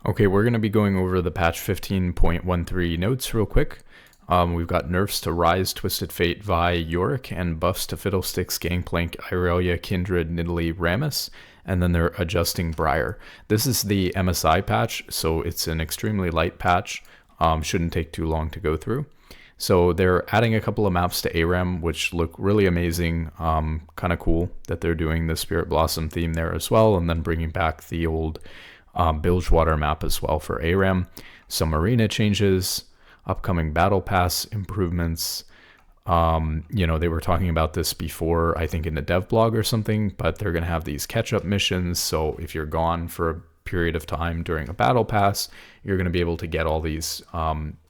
Okay, we're going to be going over the patch 15.13 notes real quick. We've got nerfs to Rise, Twisted Fate, Vi, Yorick, and buffs to Fiddlesticks, Gangplank, Irelia, Kindred, Nidalee, Rammus, and then they're adjusting Briar. This is the MSI patch, so it's an extremely light patch. Shouldn't take too long to go through. So they're adding a couple of maps to ARAM, which look really amazing. Kind of cool that they're doing the Spirit Blossom theme there as well, and then bringing back the old Bilgewater map as well for ARAM. Some arena changes, upcoming battle pass improvements. They were talking about this before, I think in the dev blog or something, but they're going to have these catch-up missions. So if you're gone for a period of time during a battle pass, you're going to be able to get all these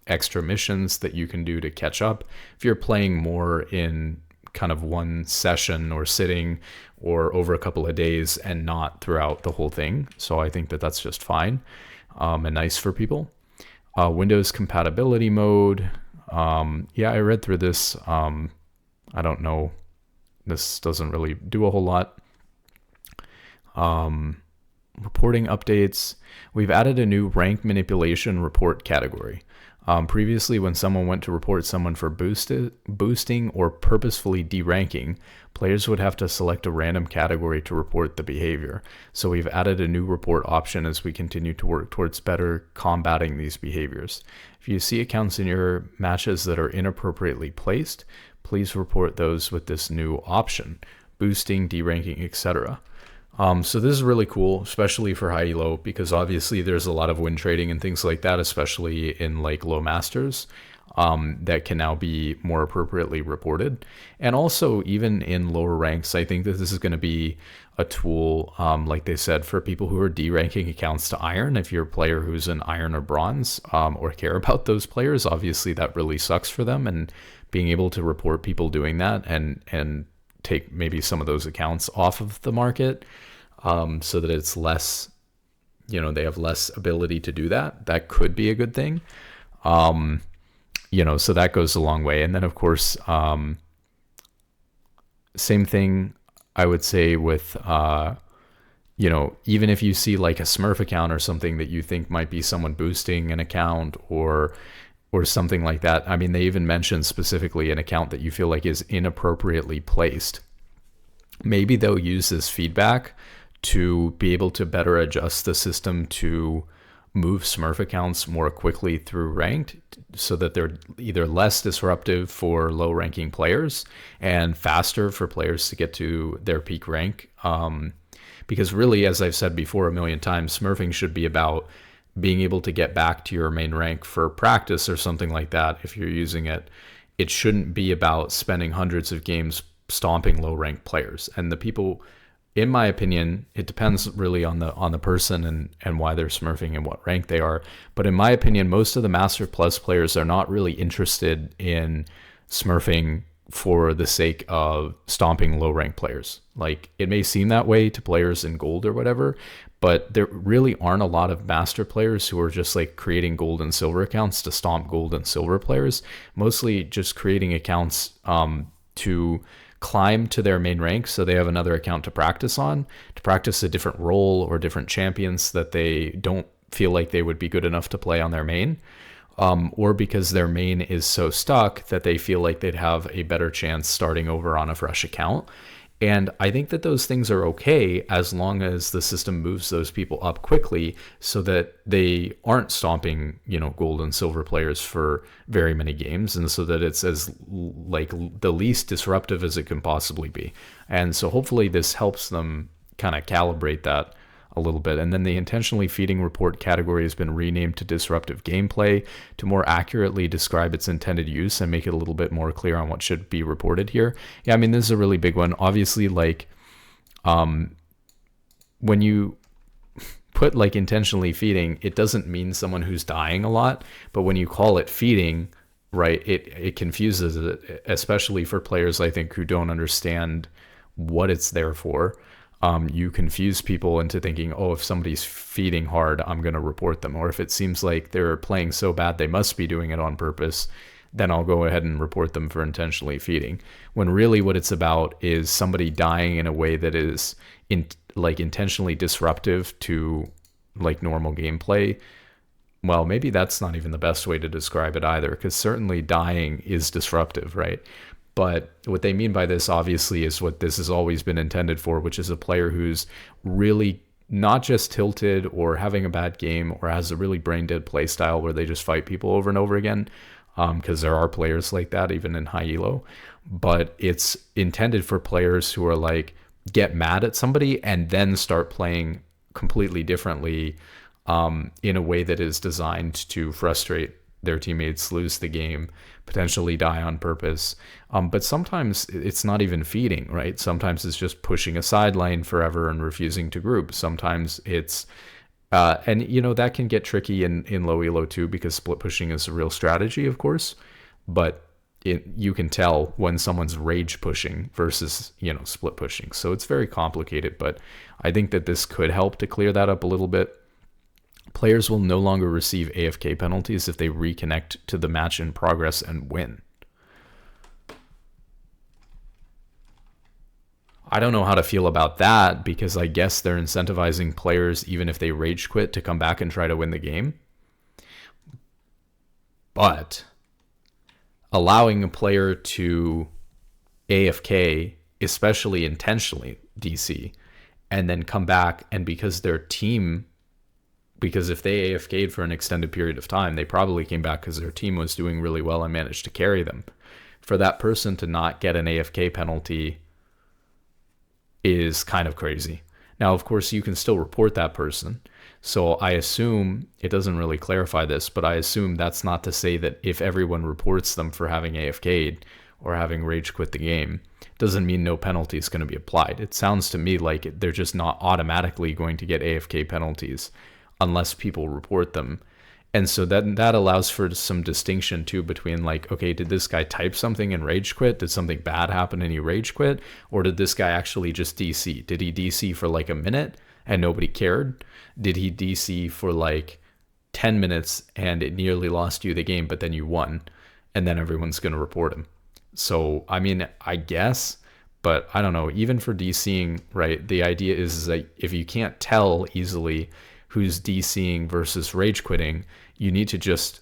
extra missions that you can do to catch up. If you're playing more in kind of one session or sitting or over a couple of days and not throughout the whole thing. So I think that that's just fine and nice for people. Windows compatibility mode. I read through this. I don't know. This doesn't really do a whole lot. Reporting updates. We've added a new rank manipulation report category. Previously, when someone went to report someone for boosting or purposefully deranking, players would have to select a random category to report the behavior. So we've added a new report option as we continue to work towards better combating these behaviors. If you see accounts in your matches that are inappropriately placed, please report those with this new option: boosting, deranking, etc. So this is really cool, especially for high elo, because obviously there's a lot of win trading and things like that, especially in like low masters, that can now be more appropriately reported. And also even in lower ranks, I think that this is going to be a tool, like they said, for people who are deranking accounts to iron. If you're a player who's an iron or bronze, or care about those players, obviously that really sucks for them. And being able to report people doing that and take maybe some of those accounts off of the market, so that it's less, they have less ability to do that. That could be a good thing. So that goes a long way. And then of course, same thing I would say with, even if you see like a Smurf account or something that you think might be someone boosting an account or something like that. I mean, they even mentioned specifically an account that you feel like is inappropriately placed. Maybe they'll use this feedback to be able to better adjust the system to move Smurf accounts more quickly through ranked, so that they're either less disruptive for low ranking players and faster for players to get to their peak rank. Because really, as I've said before a million times, Smurfing should be about being able to get back to your main rank for practice or something like that. If you're using it, it shouldn't be about spending hundreds of games stomping low ranked players. And the people, in my opinion, it depends really on the person and why they're Smurfing and what rank they are. But in my opinion, most of the Master Plus players are not really interested in Smurfing for the sake of stomping low rank players. Like, it may seem that way to players in gold or whatever, but there really aren't a lot of master players who are just like creating gold and silver accounts to stomp gold and silver players. Mostly just creating accounts to climb to their main rank, so they have another account to practice on, to practice a different role or different champions that they don't feel like they would be good enough to play on their main, or because their main is so stuck that they feel like they'd have a better chance starting over on a fresh account. And I think that those things are okay as long as the system moves those people up quickly so that they aren't stomping, gold and silver players for very many games, and so that it's as like the least disruptive as it can possibly be. And so hopefully this helps them kind of calibrate that a little bit. And then the intentionally feeding report category has been renamed to disruptive gameplay to more accurately describe its intended use and make it a little bit more clear on what should be reported here. Yeah, I mean, this is a really big one. Obviously, like, when you put like intentionally feeding, it doesn't mean someone who's dying a lot, but when you call it feeding, right, it confuses it, especially for players, I think, who don't understand what it's there for. You confuse people into thinking, oh, if somebody's feeding hard, I'm going to report them. Or if it seems like they're playing so bad they must be doing it on purpose, then I'll go ahead and report them for intentionally feeding. When really what it's about is somebody dying in a way that is intentionally disruptive to like normal gameplay, well, maybe that's not even the best way to describe it either, because certainly dying is disruptive, right? But what they mean by this, obviously, is what this has always been intended for, which is a player who's really not just tilted or having a bad game or has a really brain dead play style where they just fight people over and over again, because there are players like that even in high elo. But it's intended for players who are like, get mad at somebody and then start playing completely differently, in a way that is designed to frustrate their teammates, lose the game, potentially die on purpose. But sometimes it's not even feeding, right? Sometimes it's just pushing a sideline forever and refusing to group. Sometimes it's, and that can get tricky in low elo too, because split pushing is a real strategy, of course. But you can tell when someone's rage pushing versus, split pushing. So it's very complicated, but I think that this could help to clear that up a little bit. Players will no longer receive AFK penalties if they reconnect to the match in progress and win. I don't know how to feel about that, because I guess they're incentivizing players, even if they rage quit, to come back and try to win the game. But allowing a player to AFK, especially intentionally DC, and then come back, and because if they AFK'd for an extended period of time, they probably came back because their team was doing really well and managed to carry them. For that person to not get an AFK penalty is kind of crazy. Now, of course, you can still report that person. So I assume, it doesn't really clarify this, but I assume that's not to say that if everyone reports them for having AFK'd or having rage quit the game, doesn't mean no penalty is going to be applied. It sounds to me like they're just not automatically going to get AFK penalties unless people report them. And so that allows for some distinction too between like, okay, did this guy type something and rage quit? Did something bad happen and he rage quit? Or did this guy actually just DC? Did he DC for like a minute and nobody cared? Did he DC for like 10 minutes and it nearly lost you the game, but then you won, and then everyone's going to report him? So, I mean, I guess, but I don't know. Even for DCing, right, the idea is that if you can't tell easily who's DCing versus rage quitting, you need to just,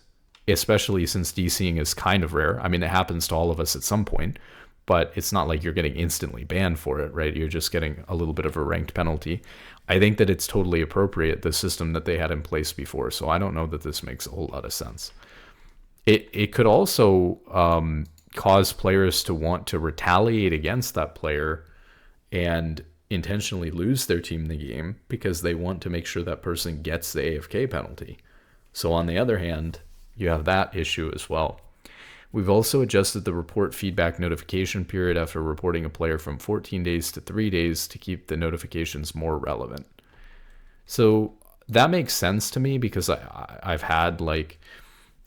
especially since DCing is kind of rare. I mean, it happens to all of us at some point, but it's not like you're getting instantly banned for it, right? You're just getting a little bit of a ranked penalty. I think that it's totally appropriate, the system that they had in place before. So I don't know that this makes a whole lot of sense. It could also cause players to want to retaliate against that player and intentionally lose their team in the game because they want to make sure that person gets the AFK penalty. So on the other hand, you have that issue as well. We've also adjusted the report feedback notification period after reporting a player from 14 days to 3 days to keep the notifications more relevant. So that makes sense to me, because I've had like,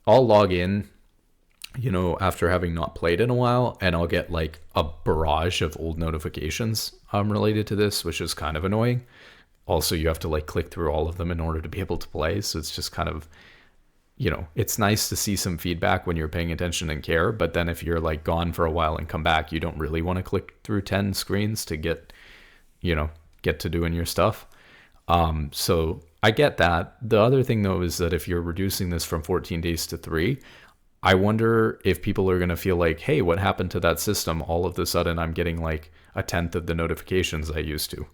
I'll log in, after having not played in a while, and I'll get like a barrage of old notifications related to this, which is kind of annoying. Also, you have to like click through all of them in order to be able to play. So it's just kind of, it's nice to see some feedback when you're paying attention and care. But then if you're like gone for a while and come back, you don't really want to click through 10 screens to get to doing your stuff. So I get that. The other thing though is that if you're reducing this from 14 days to 3, I wonder if people are going to feel like, hey, what happened to that system? All of a sudden, I'm getting like a tenth of the notifications I used to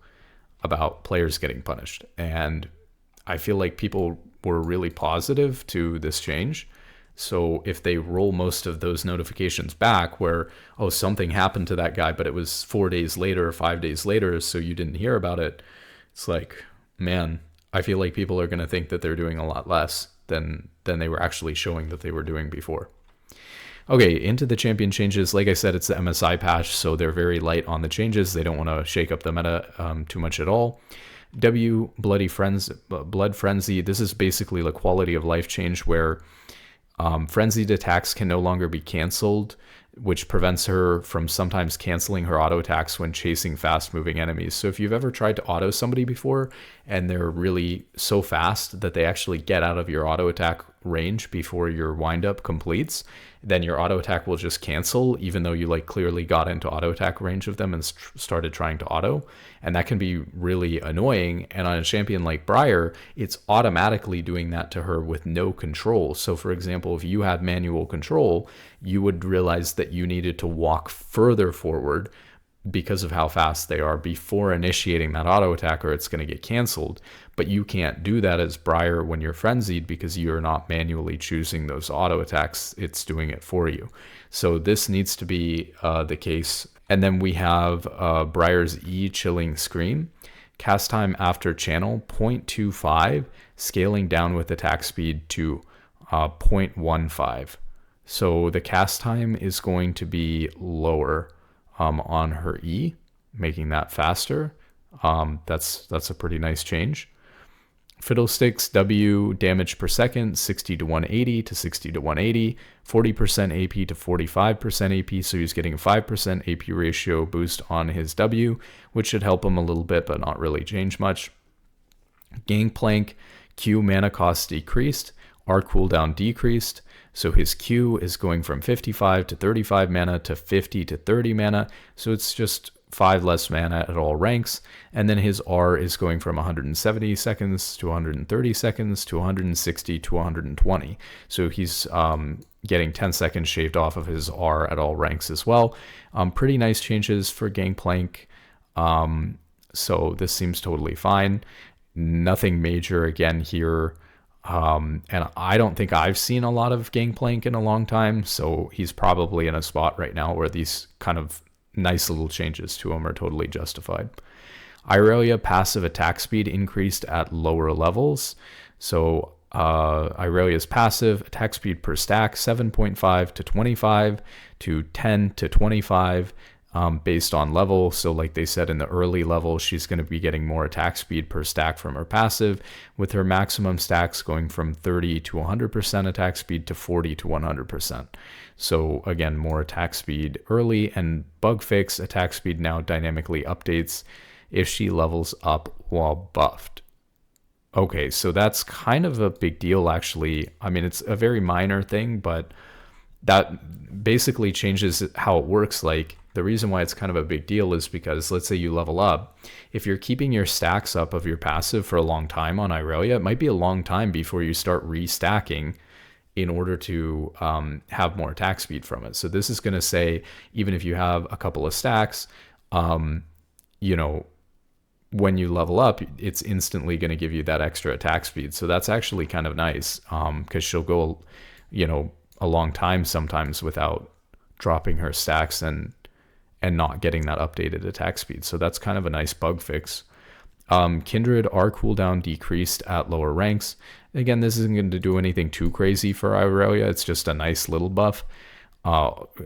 about players getting punished. And I feel like people were really positive to this change. So if they roll most of those notifications back where, oh, something happened to that guy, but it was 4 days later or 5 days later, so you didn't hear about it. It's like, man, I feel like people are going to think that they're doing a lot less than they were actually showing that they were doing before. Okay, into the champion changes. Like I said, it's the MSI patch, so they're very light on the changes. They don't want to shake up the meta too much at all. Blood Frenzy. This is basically the quality of life change where frenzied attacks can no longer be canceled, which prevents her from sometimes canceling her auto attacks when chasing fast moving enemies. So if you've ever tried to auto somebody before and they're really so fast that they actually get out of your auto attack range before your windup completes, then your auto attack will just cancel, even though you like clearly got into auto attack range of them and started trying to auto. And that can be really annoying. And on a champion like Briar, it's automatically doing that to her with no control. So for example, if you had manual control, you would realize that you needed to walk further forward because of how fast they are before initiating that auto attack, or it's going to get canceled. But you can't do that as Briar when you're frenzied because you're not manually choosing those auto attacks. It's doing it for you. So this needs to be the case. And then we have Briar's E Chilling Scream. Cast time after channel 0.25, scaling down with attack speed to 0.15. So the cast time is going to be lower on her E, making that faster. That's a pretty nice change. Fiddlesticks W damage per second 60 to 180 to 60 to 180, 40% AP to 45% AP, so he's getting a 5% AP ratio boost on his W, which should help him a little bit but not really change much. Gangplank Q mana cost decreased, R cooldown decreased, so his Q is going from 55 to 35 mana to 50 to 30 mana, so it's just 5 less mana at all ranks. And then his R is going from 170 seconds to 130 seconds to 160 to 120. So he's getting 10 seconds shaved off of his R at all ranks as well. Pretty nice changes for Gangplank. So this seems totally fine. Nothing major again here. And I don't think I've seen a lot of Gangplank in a long time. So he's probably in a spot right now where these kind of nice little changes to him are totally justified. Irelia passive attack speed increased at lower levels. So Irelia's passive attack speed per stack 7.5 to 25 to 10 to 25 based on level. So like they said in the early level, she's going to be getting more attack speed per stack from her passive, with her maximum stacks going from 30 to 100% attack speed to 40 to 100%. So again, more attack speed early, and bug fix attack speed now dynamically updates if she levels up while buffed. Okay, so that's kind of a big deal actually. I mean, it's a very minor thing, but that basically changes how it works. Like, the reason why it's kind of a big deal is because let's say you level up. If you're keeping your stacks up of your passive for a long time on Irelia, it might be a long time before you start restacking in order to have more attack speed from it. So this is going to say, even if you have a couple of stacks, you know, when you level up, it's instantly going to give you that extra attack speed. So that's actually kind of nice, because she'll go, you know, a long time sometimes without dropping her stacks and not getting that updated attack speed. So that's kind of a nice bug fix. Kindred R cooldown decreased at lower ranks. Again, this isn't going to do anything too crazy for Irelia. It's just a nice little buff.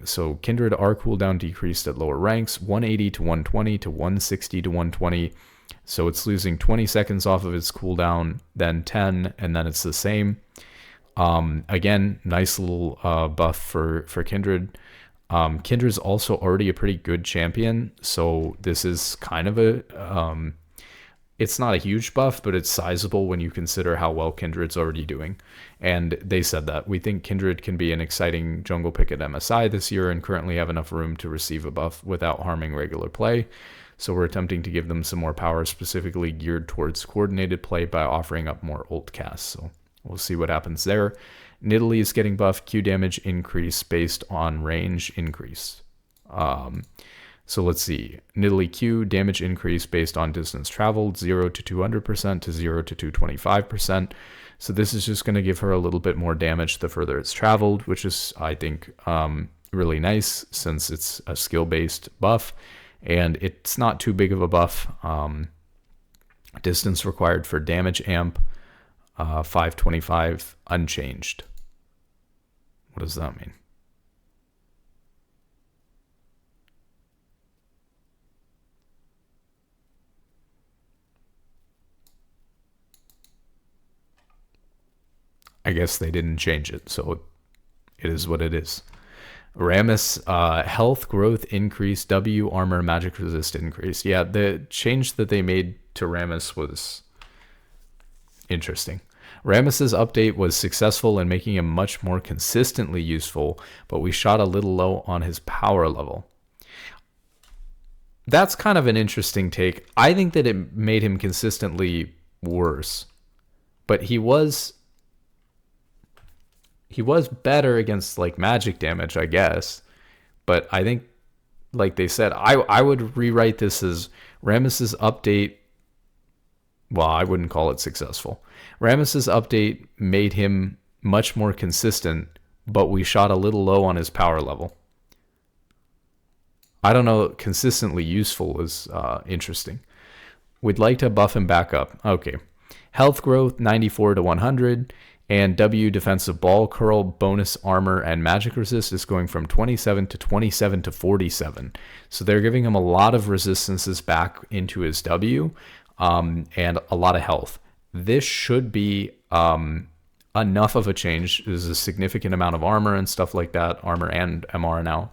So Kindred R cooldown decreased at lower ranks, 180 to 120 to 160 to 120. So it's losing 20 seconds off of its cooldown, then 10, and then it's the same. Again, nice little buff for Kindred. Kindred's also already a pretty good champion, so this is kind of a it's not a huge buff, but it's sizable when you consider how well Kindred's already doing. And they said that we think Kindred can be an exciting jungle pick at MSI this year and currently have enough room to receive a buff without harming regular play. So we're attempting to give them some more power, specifically geared towards coordinated play by offering up more ult casts. So we'll see what happens there. Nidalee is getting buffed, Q damage increase based on range increase. So let's see. Nidalee Q damage increase based on distance traveled, 0 to 200% to 0 to 225%. So this is just going to give her a little bit more damage the further it's traveled, which is, I think, really nice since it's a skill-based buff. And it's not too big of a buff. Distance required for damage amp, 525 unchanged. What does that mean? I guess they didn't change it, so it is what it is. Rammus, health growth increase, W armor magic resist increase. Yeah, the change that they made to Rammus was interesting. Rammus's update was successful in making him much more consistently useful, but we shot a little low on his power level. That's kind of an interesting take. I think that it made him consistently worse, but he was better against like magic damage, I guess. But I think, like they said, I would rewrite this as Rammus's update. Well, I wouldn't call it successful. Rammus's update made him much more consistent, but we shot a little low on his power level. I don't know, consistently useful is interesting. We'd like to buff him back up. Okay. Health growth, 94 to 100. And W defensive ball curl, bonus armor, and magic resist is going from 27 to 27 to 47. So they're giving him a lot of resistances back into his W, and a lot of health. This should be enough of a change. There's a significant amount of armor and stuff like that, armor and MR now.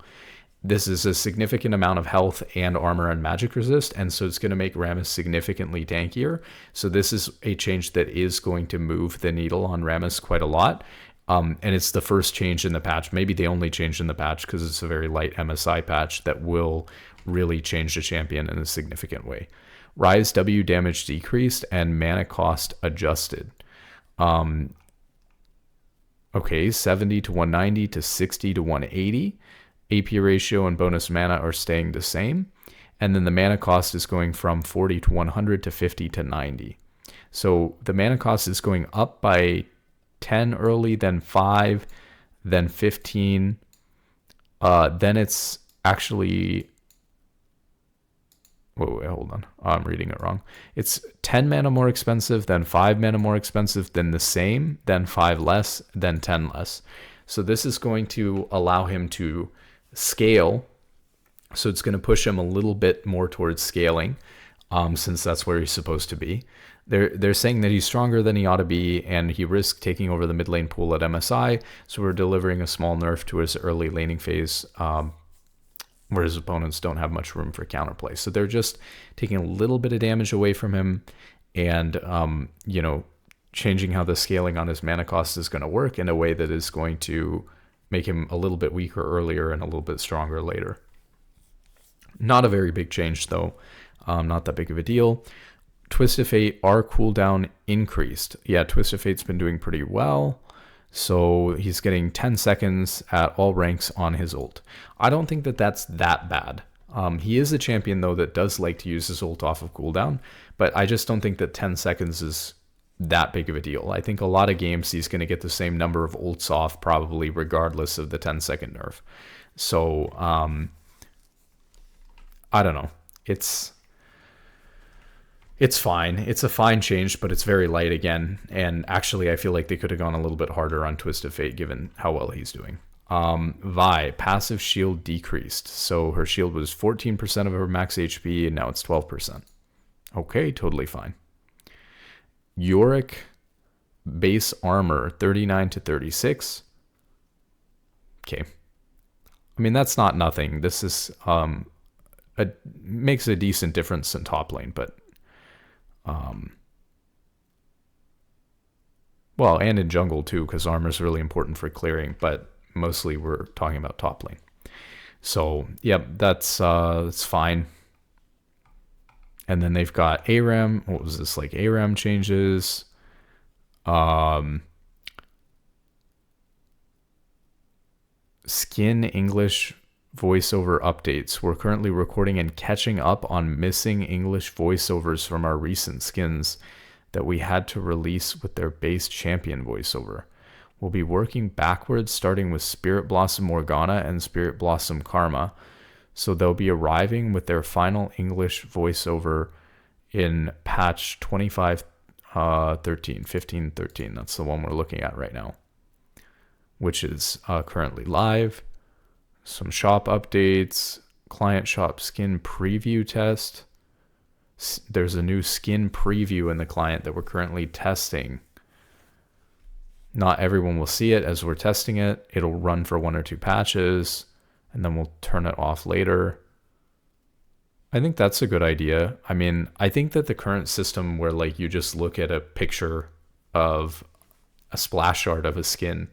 This is a significant amount of health and armor and magic resist, and so it's going to make Rammus significantly tankier. So this is a change that is going to move the needle on Rammus quite a lot, and it's the first change in the patch, maybe the only change in the patch, because it's a very light MSI patch that will really change the champion in a significant way. Rise W damage decreased and mana cost adjusted. Okay, 70 to 190 to 60 to 180. AP ratio and bonus mana are staying the same. And then the mana cost is going from 40 to 100 to 50 to 90. So the mana cost is going up by 10 early, then 5, then 15. Then it's actually... Wait, hold on. I'm reading it wrong. It's 10 mana more expensive, then 5 mana more expensive, then the same, then 5 less, then 10 less. So this is going to allow him to scale, so it's going to push him a little bit more towards scaling, since that's where he's supposed to be. They're saying that he's stronger than he ought to be, and he risks taking over the mid lane pool at MSI, so we're delivering a small nerf to his early laning phase, where his opponents don't have much room for counterplay. So they're just taking a little bit of damage away from him, and changing how the scaling on his mana cost is going to work in a way that is going to make him a little bit weaker earlier and a little bit stronger later. Not a very big change, though. Not that big of a deal. Twisted Fate, our cooldown increased. Yeah, Twisted Fate's been doing pretty well. So he's getting 10 seconds at all ranks on his ult. I don't think that that's that bad. He is a champion, though, that does like to use his ult off of cooldown. But I just don't think that 10 seconds is that big of a deal. I think a lot of games he's going to get the same number of ults off probably regardless of the 10-second nerf. So I don't know. It's fine. It's a fine change, but it's very light again. And actually, I feel like they could have gone a little bit harder on Twisted Fate given how well he's doing. Vi, passive shield decreased. So her shield was 14% of her max HP, and now it's 12%. Okay, totally fine. Yorick, base armor, 39 to 36. Okay. I mean, that's not nothing. This is makes a decent difference in top lane, but well, and in jungle too, because armor is really important for clearing, but mostly we're talking about top lane. So, yep, that's fine. And then they've got ARAM. What was this, like ARAM changes? Skin English voiceover updates. We're currently recording and catching up on missing English voiceovers from our recent skins that we had to release with their base champion voiceover. We'll be working backwards, starting with Spirit Blossom Morgana and Spirit Blossom Karma. So they'll be arriving with their final English voiceover in patch 15.13. That's the one we're looking at right now, which is currently live. Some shop updates, client shop skin preview test. There's a new skin preview in the client that we're currently testing. Not everyone will see it as we're testing it. It'll run for 1 or 2 patches, and then we'll turn it off later. I think that's a good idea. I mean, I think that the current system where like you just look at a picture of a splash art of a skin,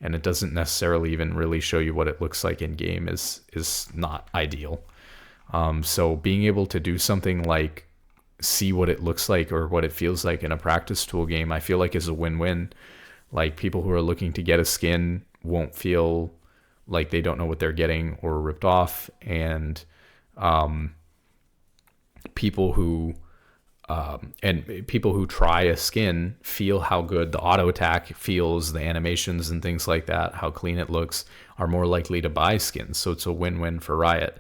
and it doesn't necessarily even really show you what it looks like in game is not ideal. So being able to do something like see what it looks like or what it feels like in a practice tool game, I feel like is a win-win. Like people who are looking to get a skin won't feel like they don't know what they're getting or ripped off, and people who try a skin feel how good the auto attack feels, the animations and things like that, how clean it looks, are more likely to buy skins. So it's a win-win for Riot.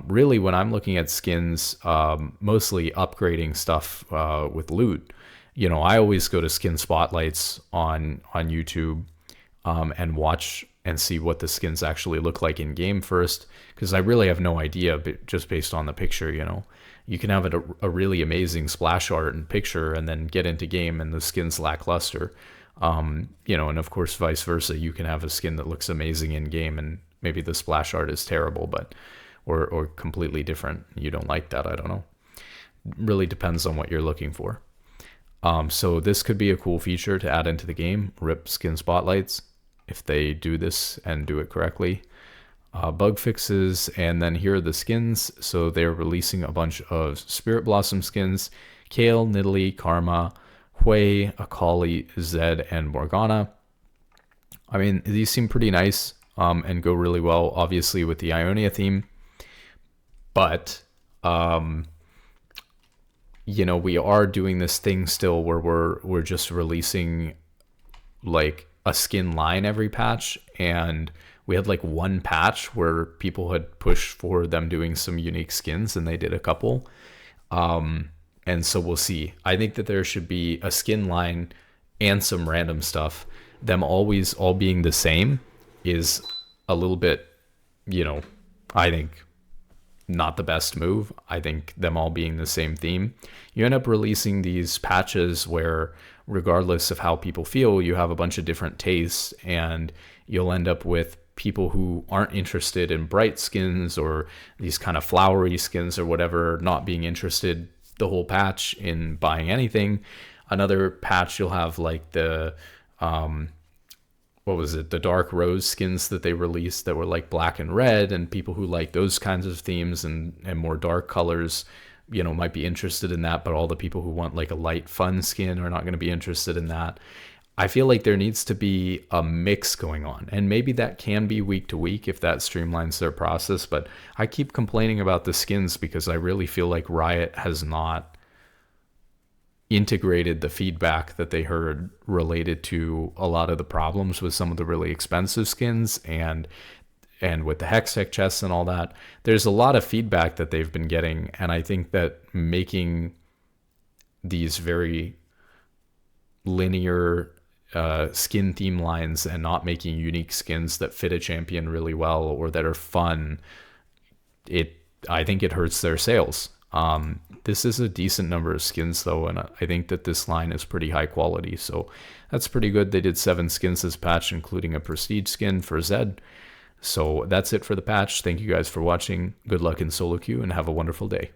Really, when I'm looking at skins, mostly upgrading stuff with loot, I always go to skin spotlights on YouTube and watch and see what the skins actually look like in game first, because I really have no idea, but just based on the picture. You can have a really amazing splash art and picture and then get into game and the skin's lackluster. And of course, vice versa. You can have a skin that looks amazing in game and maybe the splash art is terrible, or completely different. You don't like that. I don't know. Really depends on what you're looking for. So this could be a cool feature to add into the game, rip skin spotlights, if they do this and do it correctly. Bug fixes, and then here are the skins. So they're releasing a bunch of Spirit Blossom skins: Kale, Nidalee, Karma, Hui, Akali, Zed, and Morgana. I mean, these seem pretty nice and go really well, obviously, with the Ionia theme. But, we are doing this thing still where we're just releasing like a skin line every patch, and we had like one patch where people had pushed for them doing some unique skins, and they did a couple. And so we'll see. I think that there should be a skin line and some random stuff. Them always all being the same is a little bit, I think not the best move. I think them all being the same theme, you end up releasing these patches where regardless of how people feel, you have a bunch of different tastes, and you'll end up with people who aren't interested in bright skins or these kind of flowery skins or whatever, not being interested the whole patch in buying anything. Another patch, you'll have like the the dark rose skins that they released that were like black and red, and people who like those kinds of themes and more dark colors might be interested in that, but all the people who want like a light fun skin are not going to be interested in that. I feel like there needs to be a mix going on, and maybe that can be week to week if that streamlines their process. But I keep complaining about the skins because I really feel like Riot has not integrated the feedback that they heard related to a lot of the problems with some of the really expensive skins and with the Hextech chests and all that. There's a lot of feedback that they've been getting, and I think that making these very linear skin theme lines and not making unique skins that fit a champion really well or that are fun, I think it hurts their sales. This is a decent number of skins though, and I think that this line is pretty high quality, so that's pretty good. They did 7 skins this patch, including a prestige skin for Zed. So that's it for the patch. Thank you guys for watching. Good luck in solo queue and have a wonderful day.